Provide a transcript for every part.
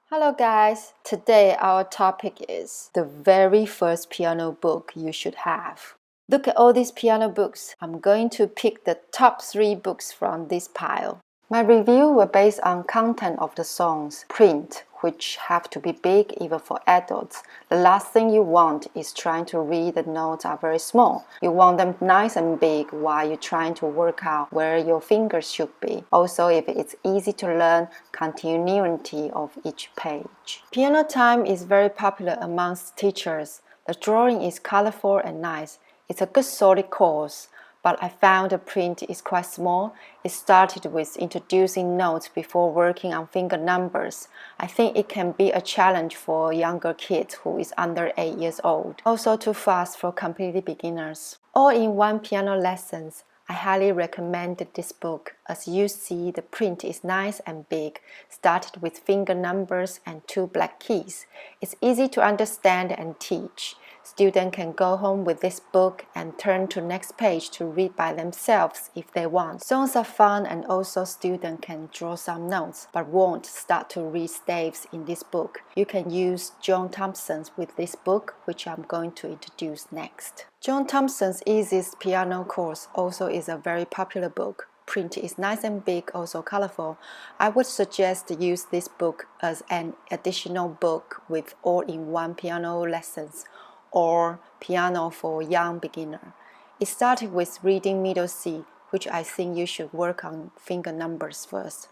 Hello guys, today our topic is the very first piano book you should have. Look at all these piano books. I'm going to pick the top 3 books from this pile. My review were based on content of the songs, print, which have to be big even for adults. The last thing you want is trying to read the notes are very small. You want them nice and big while you're trying to work out where your fingers should be. Also, if it's easy to learn continuity of each page. Piano time is very popular amongst teachers. The drawing is colorful and nice. It's a good solid course. But I found the print is quite small. It started with introducing notes before working on finger numbers. I think it can be a challenge for younger kids who is under 8 years old. Also too fast for completely beginners. All-in-one piano lessons. I highly recommend this book. As you see, the print is nice and big, started with finger numbers and 2 black keys. It's easy to understand and teach. Students can go home with this book and turn to next page to read by themselves if they want. Songs are fun and also students can draw some notes but won't start to read staves in this book. You can use John Thompson's with this book, which I'm going to introduce next. John Thompson's Easiest Piano Course also is a very popular book. Print is nice and big, also colorful. I would suggest to use this book as an additional book with all-in-one piano lessons or piano for young beginner. It started with reading middle C, which I think you should work on finger numbers first.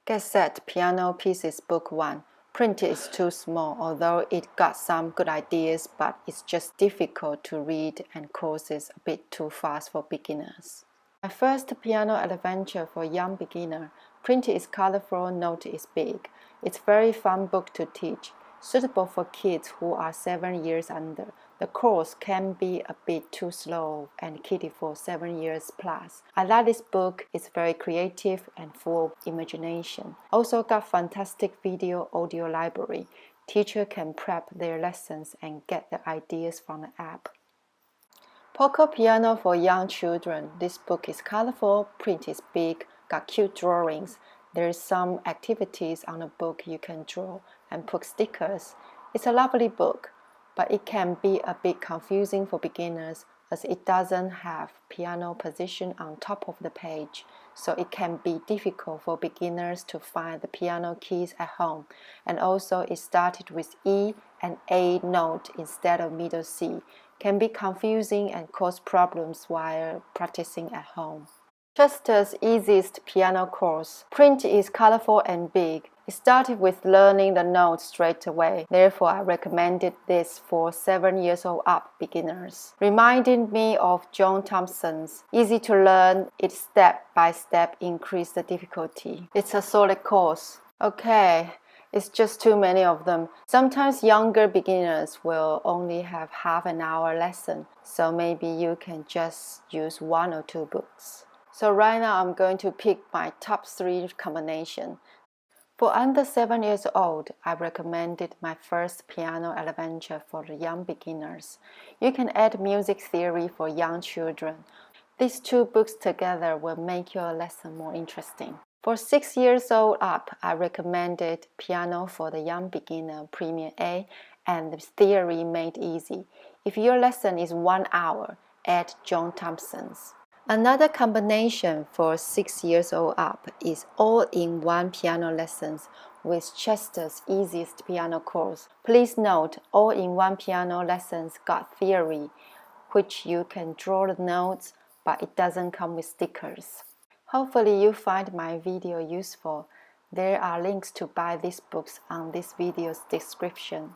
Get Set Piano Pieces Book 1. Print is too small, although it got some good ideas, but it's just difficult to read and courses a bit too fast for beginners. My first piano adventure for young beginner. Print is colorful, note is big. It's a very fun book to teach. Suitable for kids who are 7 years under. The course can be a bit too slow and kiddie for 7 years plus. I like this book. It's very creative and full of imagination. Also got fantastic video audio library. Teacher can prep their lessons and get the ideas from the app. Poco Piano for Young Children. This book is colorful, print is big, got cute drawings. There's some activities on the book you can draw and put stickers. It's a lovely book, but it can be a bit confusing for beginners as it doesn't have piano position on top of the page, so it can be difficult for beginners to find the piano keys at home. And also it started with E and A note instead of middle C. Can be confusing and cause problems while practicing at home. Chester's Easiest Piano Course. Print is colorful and big. It started with learning the notes straight away. Therefore, I recommended this for 7 years old up beginners. Reminding me of John Thompson's. Easy to learn, it step by step increase the difficulty. It's a solid course. Okay, it's just too many of them. Sometimes younger beginners will only have half an hour lesson, so maybe you can just use 1 or 2 books. So right now I'm going to pick my top 3 combination. For under 7 years old, I recommended my first piano adventure for the young beginners. You can add music theory for young children. These 2 books together will make your lesson more interesting. For 6 years old up, I recommended Piano for the Young Beginner Premium A and the Theory Made Easy. If your lesson is 1 hour, add John Thompson's. Another combination for 6 years old up is all-in-one piano lessons with Chester's Easiest Piano Course. Please note, all-in-one piano lessons got theory, which you can draw the notes, but it doesn't come with stickers. Hopefully you find my video useful. There are links to buy these books on this video's description.